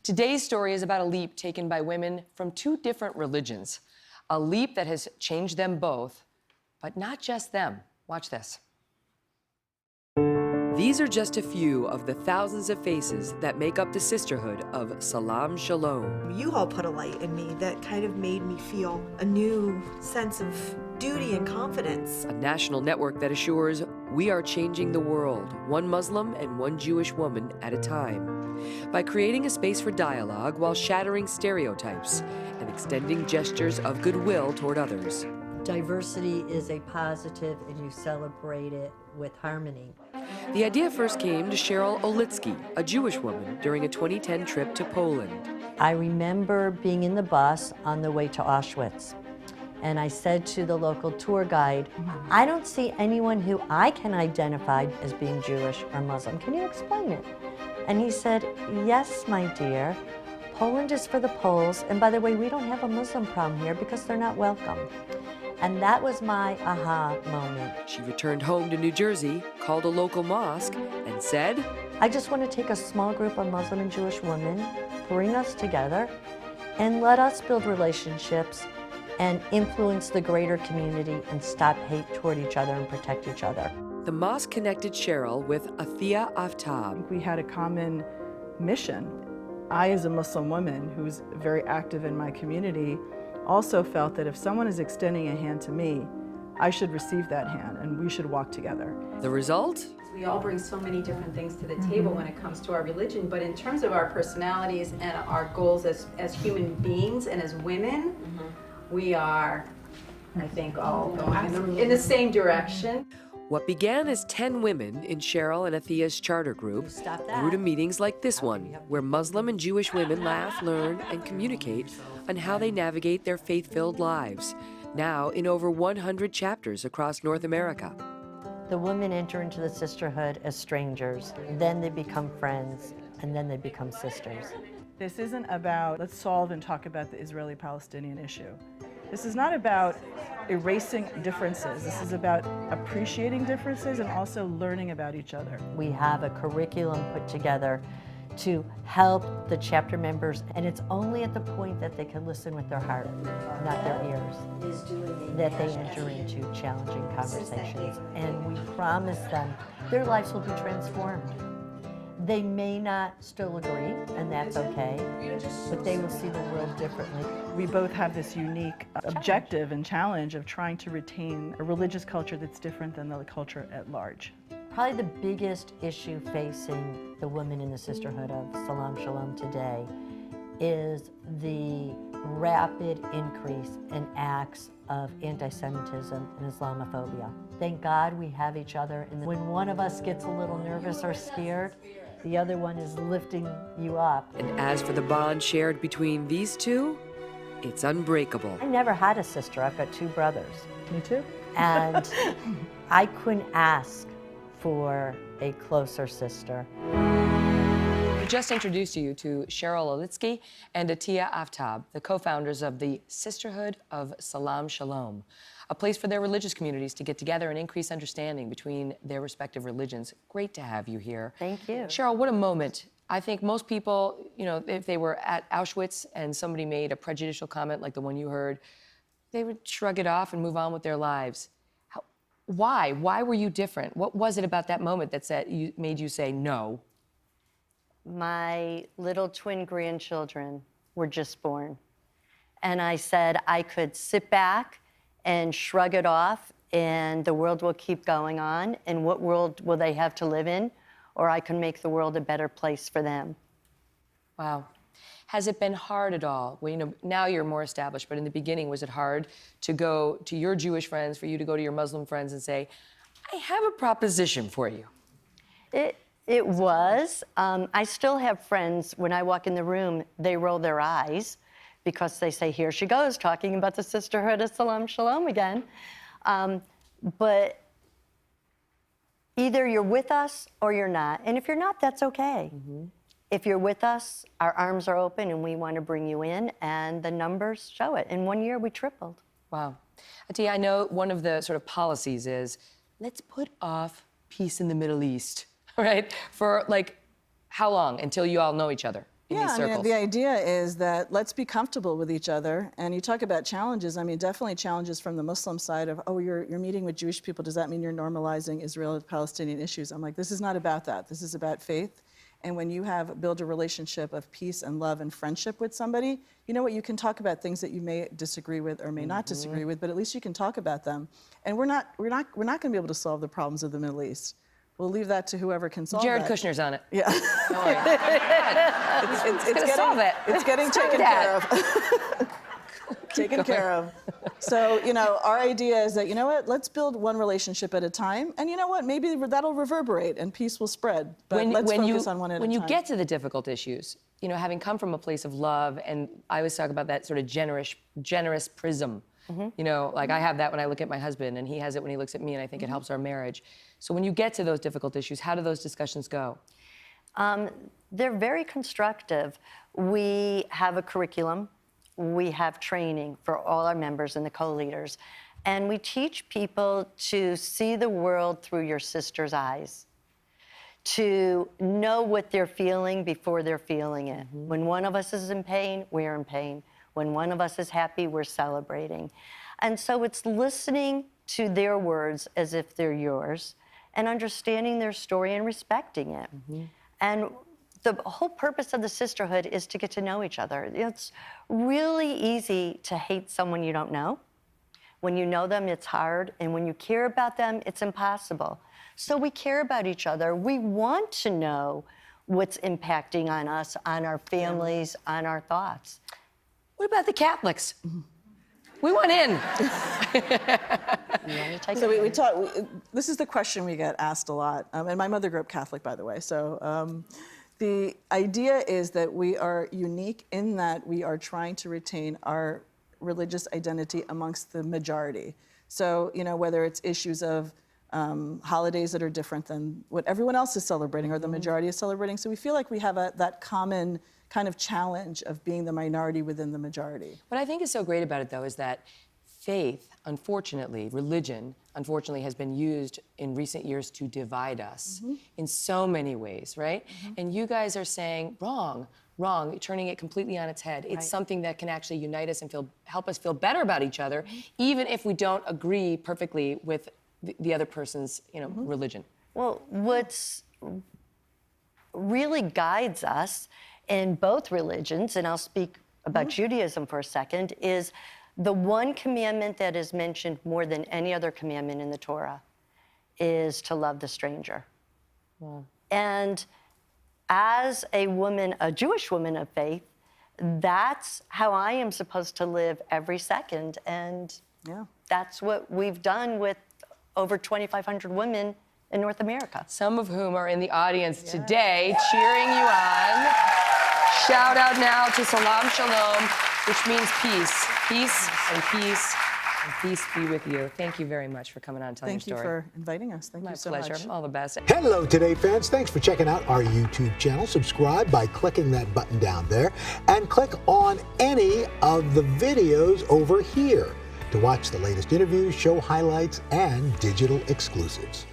Today's story is about a leap taken by women from two different religions, a leap that has changed them both, but not just them. Watch this. These are just a few of the thousands of faces that make up the Sisterhood of Salaam Shalom. You all put a light in me that kind of made me feel a new sense of duty and confidence. A national network that assures we are changing the world, one Muslim and one Jewish woman at a time, by creating a space for dialogue while shattering stereotypes and extending gestures of goodwill toward others. Diversity is a positive and you celebrate it with harmony. The idea first came to Sheryl Olitzky, a Jewish woman, during a 2010 trip to Poland. I remember being in the bus on the way to Auschwitz, and I said to the local tour guide, I don't see anyone who I can identify as being Jewish or Muslim. Can you explain it? And he said, yes, my dear. Poland is for the Poles, and by the way, we don't have a Muslim problem here because they're not welcome. And that was my aha moment. She returned home to New Jersey, called a local mosque, and said, I just want to take a small group of Muslim and Jewish women, bring us together, and let us build relationships and influence the greater community and stop hate toward each other and protect each other. The mosque connected Sheryl with Atiya Aftab. We had a common mission. I, as a Muslim woman who's very active in my community, also felt that if someone is extending a hand to me, I should receive that hand and we should walk together. The result? We all bring so many different things to the table when it comes to our religion, but in terms of our personalities and our goals as human beings and as women, we are, I think, all going in the same direction. What began as 10 women in Sheryl and Atiya's charter group grew to meetings like this one, where Muslim and Jewish women laugh, learn, and communicate on how they navigate their faith-filled lives, now in over 100 chapters across North America. The women enter into the sisterhood as strangers, then they become friends, and then they become sisters. This isn't about, let's solve and talk about the Israeli-Palestinian issue. This is not about erasing differences. This is about appreciating differences and also learning about each other. We have a curriculum put together to help the chapter members, and it's only at the point that they can listen with their heart, not their ears, that they enter into challenging conversations. And we promise them their lives will be transformed. They may not still agree, and that's okay, but they will see the world differently. We both have this unique objective and challenge of trying to retain a religious culture that's different than the culture at large. Probably the biggest issue facing the women in the Sisterhood of Salaam Shalom today is the rapid increase in acts of anti-Semitism and Islamophobia. Thank God we have each other, and when one of us gets a little nervous or scared, the other one is lifting you up. And as for the bond shared between these two, it's unbreakable. I never had a sister. I've got two brothers. Me too. And I couldn't ask for a closer sister. We just introduced you to Sheryl Olitzky and Atiya Aftab, the co-founders of the Sisterhood of Salaam Shalom, a place for their religious communities to get together and increase understanding between their respective religions. Great to have you here. Thank you. Sheryl, what a moment. I think most people, you know, if they were at Auschwitz and somebody made a prejudicial comment like the one you heard, they would shrug it off and move on with their lives. Why? Why were you different? What was it about that moment that made you say no? My little twin grandchildren were just born. And I said I could sit back and shrug it off and the world will keep going on, and what world will they have to live in? Or I can make the world a better place for them. Wow. Has it been hard at all? Well, you know, now you're more established, but in the beginning, was it hard to go to your Jewish friends, for you to go to your Muslim friends and say, I have a proposition for you? It was. I still have friends, when I walk in the room, they roll their eyes because they say, here she goes, talking about the Sisterhood of Salaam Shalom again. But either you're with us or you're not. And if you're not, that's okay. If you're with us, our arms are open and we want to bring you in, and the numbers show it. In 1 year, we tripled. Wow. Atiya, I know one of the sort of policies is, let's put off peace in the Middle East, right? For like, how long? Until you all know each other. in Yeah, these I circles? mean, the idea is that let's be comfortable with each other. And you talk about challenges. I mean, definitely challenges from the Muslim side of, oh, you're meeting with Jewish people. Does that mean you're normalizing Israel-Palestinian issues? I'm like, this is not about that. This is about faith. And when you build a relationship of peace and love and friendship with somebody, you know what? You can talk about things that you may disagree with or may not disagree with, but at least you can talk about them. And we're not going to be able to solve the problems of the Middle East. We'll leave that to whoever can solve Jared that. Kushner's on it. Yeah. Don't worry. It's solve it. It's getting Start taken that. care of. Taken care of. So, you know, our idea is that, you know what, let's build one relationship at a time. And you know what, maybe that'll reverberate and peace will spread. But let's focus on one at a time. When you get to the difficult issues, you know, having come from a place of love, and I always talk about that sort of generous prism. You know, like I have that when I look at my husband, and he has it when he looks at me, and I think it helps our marriage. So when you get to those difficult issues, how do those discussions go? They're very constructive. We have a curriculum. We have training for all our members and the co-leaders. And we teach people to see the world through your sister's eyes, to know what they're feeling before they're feeling it. When one of us is in pain, we're in pain. When one of us is happy, we're celebrating. And so it's listening to their words as if they're yours and understanding their story and respecting it. And the whole purpose of the sisterhood is to get to know each other. It's really easy to hate someone you don't know. When you know them, it's hard. And when you care about them, it's impossible. So we care about each other. We want to know what's impacting on us, on our families, on our thoughts. What about the Catholics? We want in. You want to take So it? we talk. This is the question we get asked a lot. And my mother grew up Catholic, by the way. So the idea is that we are unique in that we are trying to retain our religious identity amongst the majority. So, you know, whether it's issues of holidays that are different than what everyone else is celebrating or the majority is celebrating. So we feel like we have that common kind of challenge of being the minority within the majority. What I think is so great about it, though, is that faith, unfortunately, religion, unfortunately, has been used in recent years to divide us in so many ways, right? And you guys are saying, wrong, turning it completely on its head. It's something that can actually unite us and help us feel better about each other, even if we don't agree perfectly with the other person's, you know, religion. Well, what's really guides us in both religions, and I'll speak about Judaism for a second, is the one commandment that is mentioned more than any other commandment in the Torah is to love the stranger. And as a woman, a Jewish woman of faith, that's how I am supposed to live every second. And that's what we've done with over 2,500 women in North America. Some of whom are in the audience today cheering you on. Shout out now to Salaam Shalom, which means peace. Peace and peace and peace be with you. Thank you very much for coming on and telling Thank your you story. for inviting us. Thank My you so pleasure. much. All the best. Hello, Today fans. Thanks for checking out our YouTube channel. Subscribe by clicking that button down there and click on any of the videos over here to watch the latest interviews, show highlights, and digital exclusives.